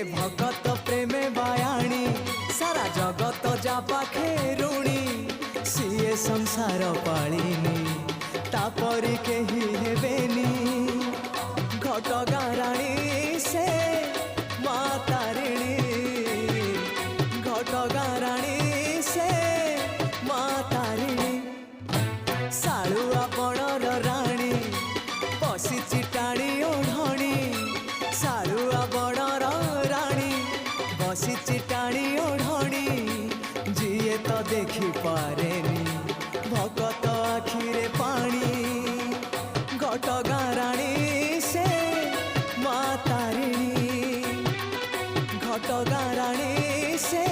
भगत प्रेमे बायाणी सारा जगत जा पाखे ऋणी सीए संसार पालिनी तापरी केही हेबेनी घटगाँ राणी से माँ तारिणी घटगाँ राणी से माँ तारिणी सालुआ बणर राणी बसी टाणी ओढ़णी सालुआ बणर राणी बसी टाणी ओढ़णी जीए तो देखी पारेनी भगत आखिरे पानी घटगाँ राणी से माँ तारिणी घटगाँ राणी से